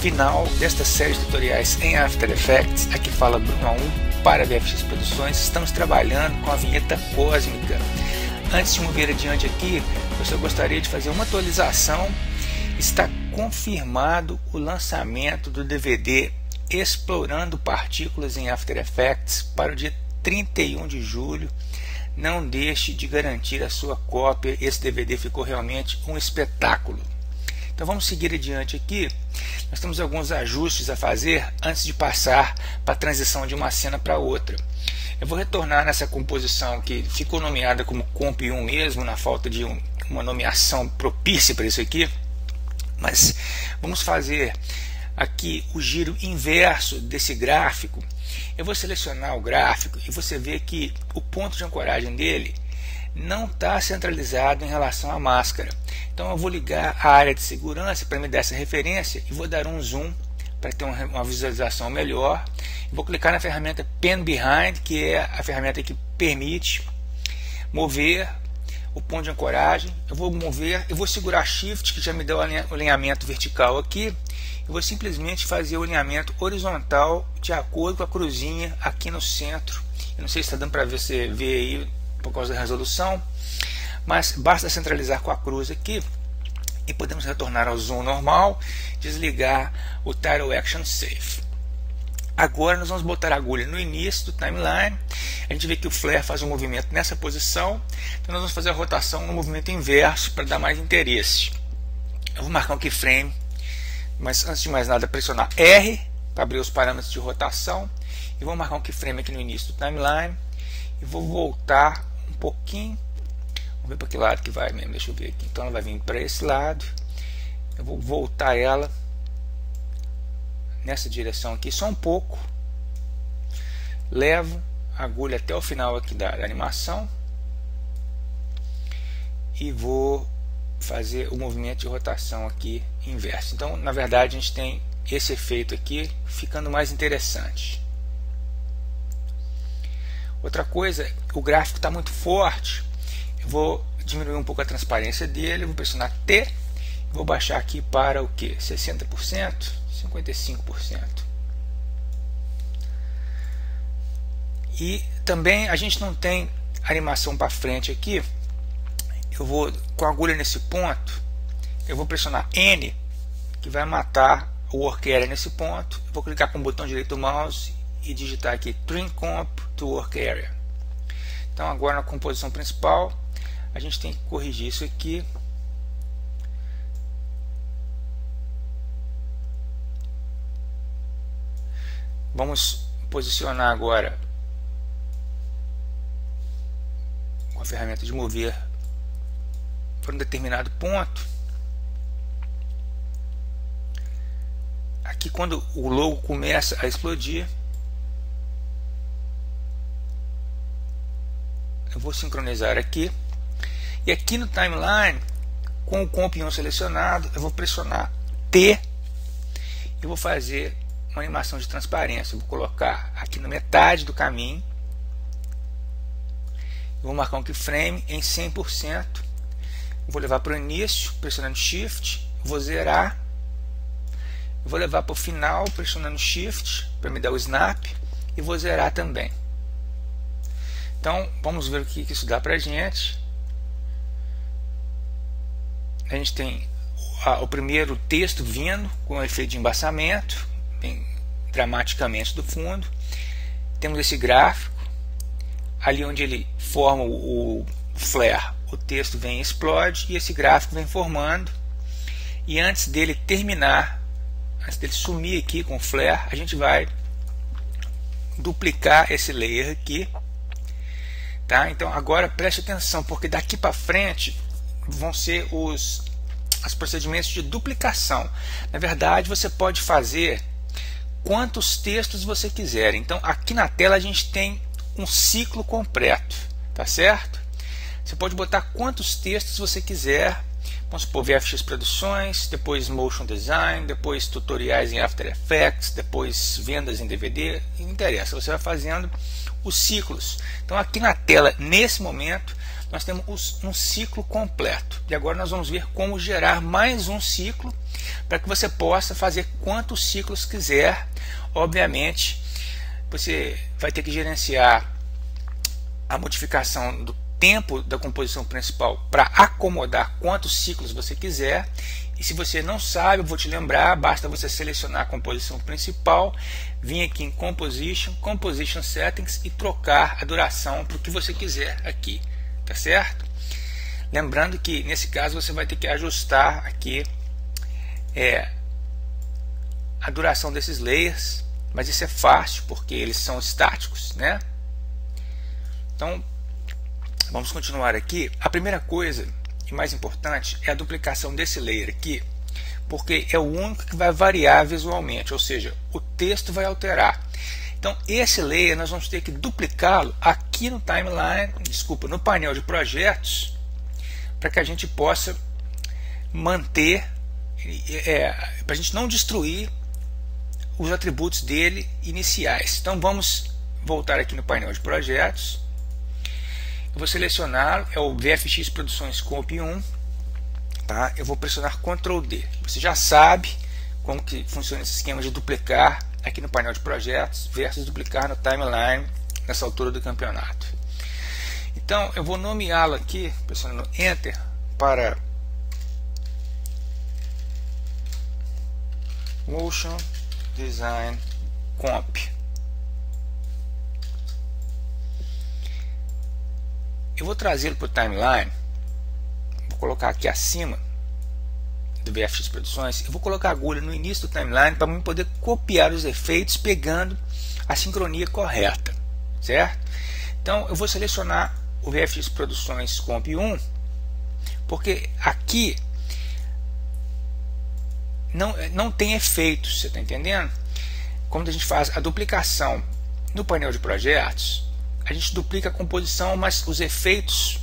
final desta série de tutoriais em After Effects. Aqui fala Bruno A1 para VFX Produções. Estamos trabalhando com a vinheta cósmica. Antes de mover adiante aqui, eu só gostaria de fazer uma atualização. Está confirmado o lançamento do DVD Explorando Partículas em After Effects para o dia 31 de julho. Não deixe de garantir a sua cópia. Esse DVD ficou realmente um espetáculo. Então vamos seguir adiante aqui. Nós temos alguns ajustes a fazer antes de passar para a transição de uma cena para outra. Eu vou retornar nessa composição que ficou nomeada como Comp 1 mesmo, na falta de uma nomeação propícia para isso aqui. Mas vamos fazer aqui o giro inverso desse gráfico. Eu vou selecionar o gráfico e você vê que o ponto de ancoragem dele não está centralizado em relação à máscara. Então eu vou ligar a área de segurança para me dar essa referência e vou dar um zoom para ter uma visualização melhor. Vou clicar na ferramenta Pan Behind, que é a ferramenta que permite mover o ponto de ancoragem. Eu vou segurar Shift, que já me dá o alinhamento vertical aqui. Eu vou simplesmente fazer o alinhamento horizontal de acordo com a cruzinha aqui no centro. Eu não sei se está dando para você ver aí por causa da resolução, mas basta centralizar com a cruz aqui e podemos retornar ao zoom normal, desligar o Title Action Safe. Agora nós vamos botar a agulha no início do timeline. A gente vê que o flare faz um movimento nessa posição, então nós vamos fazer a rotação no movimento inverso para dar mais interesse. Eu vou marcar um keyframe, mas antes de mais nada pressionar R para abrir os parâmetros de rotação e vou marcar um keyframe aqui no início do timeline e vou voltar um pouquinho. Vamos ver para que lado que vai mesmo, deixa eu ver aqui. Então ela vai vir para esse lado, eu vou voltar ela nessa direção aqui só um pouco, levo a agulha até o final aqui da animação e vou fazer o movimento de rotação aqui inverso. Então na verdade a gente tem esse efeito aqui ficando mais interessante. Outra coisa, o gráfico está muito forte. Eu vou diminuir um pouco a transparência dele, vou pressionar T, vou baixar aqui para o que? 60%, 55%. E também a gente não tem animação para frente aqui. Eu vou com a agulha nesse ponto, eu vou pressionar N, que vai matar o Work Area nesse ponto. Eu vou clicar com o botão direito do mouse e digitar aqui Trim Comp to Work Area. Então agora na composição principal a gente tem que corrigir isso aqui. Vamos posicionar agora com a ferramenta de mover para um determinado ponto. Aqui quando o logo começa a explodir, eu vou sincronizar aqui. E aqui no timeline, com o Comp 1 selecionado, eu vou pressionar T e vou fazer uma animação de transparência. Eu vou colocar aqui na metade do caminho. Eu vou marcar um keyframe em 100%. Eu vou levar para o início, pressionando Shift. Vou zerar. Eu vou levar para o final, pressionando Shift, para me dar o snap. E vou zerar também. Então, vamos ver o que isso dá para a gente. A gente tem o primeiro texto vindo com o efeito de embaçamento, bem dramaticamente do fundo. Temos esse gráfico, ali onde ele forma o flare, o texto vem e explode, e esse gráfico vem formando. E antes dele terminar, antes dele sumir aqui com o flare, a gente vai duplicar esse layer aqui. Tá? Então agora preste atenção, porque daqui para frente vão ser os procedimentos de duplicação. Na verdade você pode fazer quantos textos você quiser. Então aqui na tela a gente tem um ciclo completo, tá certo? Você pode botar quantos textos você quiser. Vamos supor VFX Produções, depois Motion Design, depois tutoriais em After Effects, depois vendas em DVD, não interessa, você vai fazendo os ciclos. Então aqui na tela, nesse momento, nós temos um ciclo completo. E agora nós vamos ver como gerar mais um ciclo para que você possa fazer quantos ciclos quiser. Obviamente, você vai ter que gerenciar a modificação do tempo da composição principal para acomodar quantos ciclos você quiser. E se você não sabe, eu vou te lembrar, basta você selecionar a composição principal, vir aqui em Composition Settings e trocar a duração para o que você quiser aqui, tá certo? Lembrando que nesse caso você vai ter que ajustar aqui a duração desses layers, mas isso é fácil porque eles são estáticos, né? Então vamos continuar aqui. A primeira coisa e mais importante é a duplicação desse layer aqui, porque é o único que vai variar visualmente, ou seja, o texto vai alterar. Então esse layer nós vamos ter que duplicá-lo aqui no timeline, no painel de projetos, para que a gente possa manter, para a gente não destruir os atributos dele iniciais. Então vamos voltar aqui no painel de projetos. Eu vou selecionar, é o VFX Produções Scope 1, tá? Eu vou pressionar Ctrl D. Você já sabe como que funciona esse esquema de duplicar aqui no painel de projetos versus duplicar no timeline nessa altura do campeonato. Então eu vou nomeá-lo aqui, pressionando Enter, para Motion Design Comp. Eu vou trazê-lo para o timeline, vou colocar aqui acima do VFX Produções, eu vou colocar a agulha no início do timeline para eu poder copiar os efeitos pegando a sincronia correta, certo? Então eu vou selecionar o VFX Produções Comp 1, porque aqui não tem efeitos, você está entendendo? Quando a gente faz a duplicação no painel de projetos, a gente duplica a composição, mas os efeitos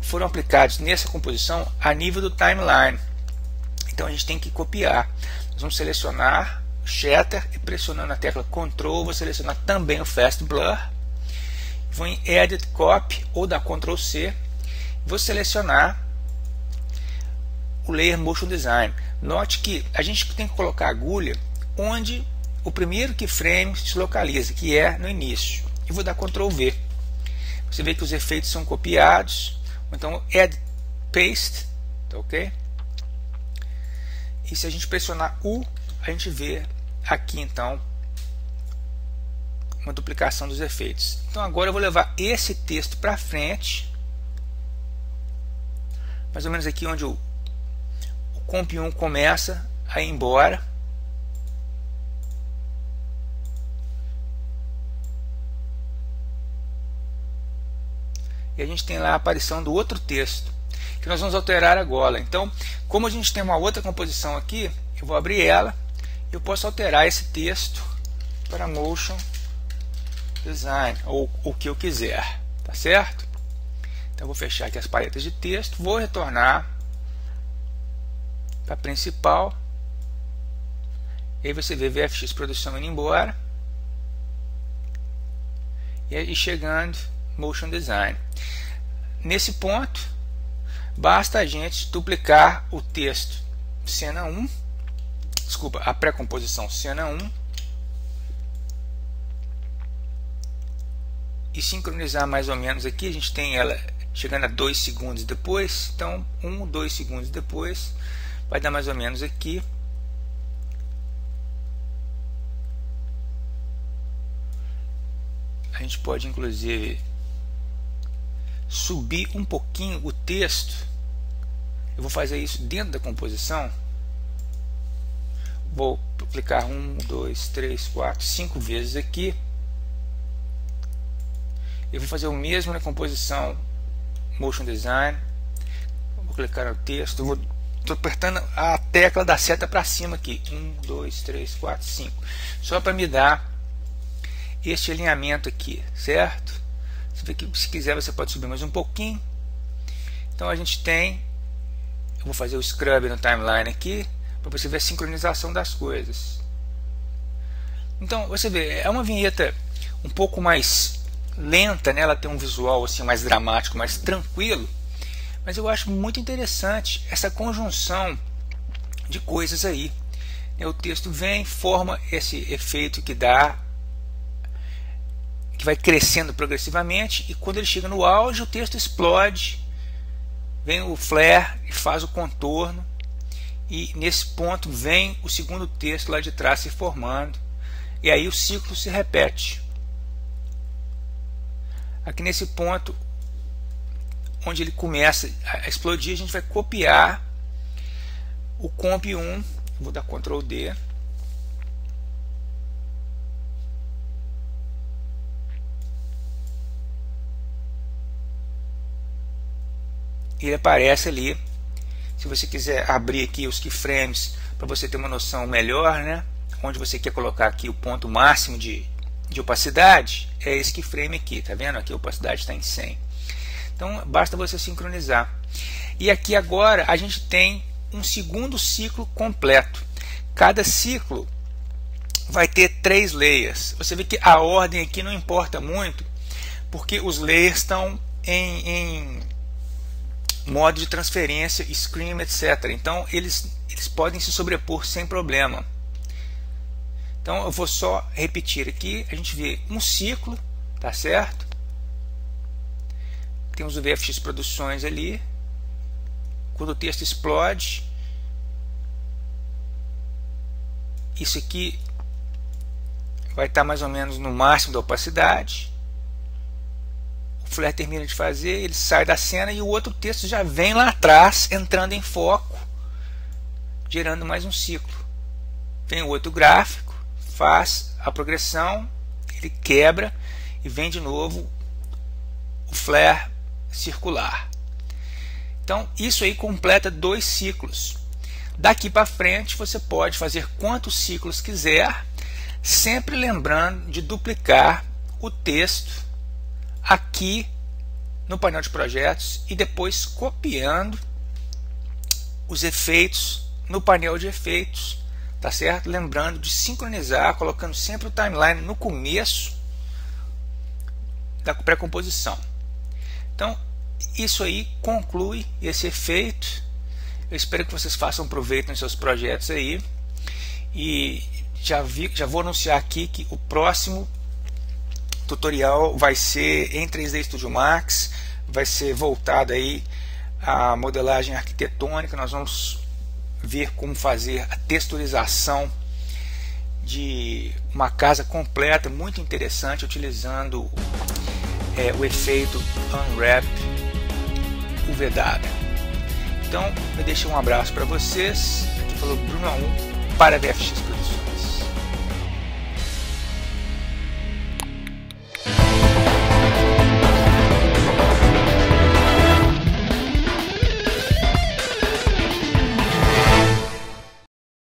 foram aplicados nessa composição a nível do timeline. Então a gente tem que copiar. Nós vamos selecionar Shatter e pressionando a tecla Ctrl, vou selecionar também o Fast Blur. Vou em Edit Copy ou dar Ctrl C. Vou selecionar o Layer Motion Design. Note que a gente tem que colocar a agulha onde o primeiro keyframe se localiza, que é no início. E vou dar Ctrl V. Você vê que os efeitos são copiados. Então, Add Paste, tá ok? E se a gente pressionar U, a gente vê aqui então uma duplicação dos efeitos. Então agora eu vou levar esse texto para frente, mais ou menos aqui onde o Comp 1 começa a ir embora. E a gente tem lá a aparição do outro texto, que nós vamos alterar agora. Então, como a gente tem uma outra composição aqui, eu vou abrir ela, eu posso alterar esse texto para Motion Design, ou o que eu quiser, tá certo? Então eu vou fechar aqui as paletas de texto, vou retornar para a principal, e aí você vê VFX Produção indo embora, e aí chegando Motion Design. Nesse ponto, basta a gente duplicar o texto cena 1, desculpa, a pré-composição cena 1, e sincronizar mais ou menos aqui. A gente tem ela chegando a 2 segundos depois, então 2 segundos depois vai dar mais ou menos aqui. A gente pode inclusive subir um pouquinho o texto. Eu vou fazer isso dentro da composição. Vou clicar 1, 2, 3, 4, 5 vezes aqui. Eu vou fazer o mesmo na composição Motion Design. Vou clicar no texto. Estou apertando a tecla da seta para cima aqui. 1, 2, 3, 4, 5. Só para me dar este alinhamento aqui, certo? Você vê que se quiser você pode subir mais um pouquinho. Então a gente tem, eu vou fazer o scrub no timeline aqui para você ver a sincronização das coisas. Então você vê, é uma vinheta um pouco mais lenta, né? Ela tem um visual assim mais dramático, mais tranquilo, mas eu acho muito interessante essa conjunção de coisas aí. O texto vem, forma esse efeito que dá, que vai crescendo progressivamente, e quando ele chega no auge o texto explode, vem o flare e faz o contorno, e nesse ponto vem o segundo texto lá de trás se formando, e aí o ciclo se repete. Aqui nesse ponto onde ele começa a explodir, a gente vai copiar o comp 1, vou dar Ctrl D, ele aparece ali. Se você quiser abrir aqui os keyframes para você ter uma noção melhor, né, onde você quer colocar aqui o ponto máximo de opacidade, é esse keyframe aqui, tá vendo? Aqui a opacidade está em 100. Então basta você sincronizar. E aqui agora a gente tem um segundo ciclo completo. Cada ciclo vai ter 3 layers. Você vê que a ordem aqui não importa muito, porque os layers estão em modo de transferência, scream, etc. Então eles podem se sobrepor sem problema. Então eu vou só repetir aqui. A gente vê um ciclo, tá certo? Temos o VFX Produções ali. Quando o texto explode, isso aqui vai estar mais ou menos no máximo da opacidade. O flare termina de fazer, ele sai da cena e o outro texto já vem lá atrás, entrando em foco, gerando mais um ciclo. Vem o outro gráfico, faz a progressão, ele quebra e vem de novo o flare circular. Então isso aí completa 2 ciclos. Daqui para frente você pode fazer quantos ciclos quiser, sempre lembrando de duplicar o texto aqui no painel de projetos e depois copiando os efeitos no painel de efeitos, tá certo? Lembrando de sincronizar, colocando sempre o timeline no começo da pré-composição. Então isso aí conclui esse efeito. Eu espero que vocês façam proveito nos seus projetos aí, e já vou anunciar aqui que o próximo tutorial vai ser em 3D Studio Max, vai ser voltado aí à modelagem arquitetônica. Nós vamos ver como fazer a texturização de uma casa completa, muito interessante, utilizando o efeito Unwrap UVW. Então eu deixo um abraço para vocês. Aqui falou Bruno A1 para VFX Produções.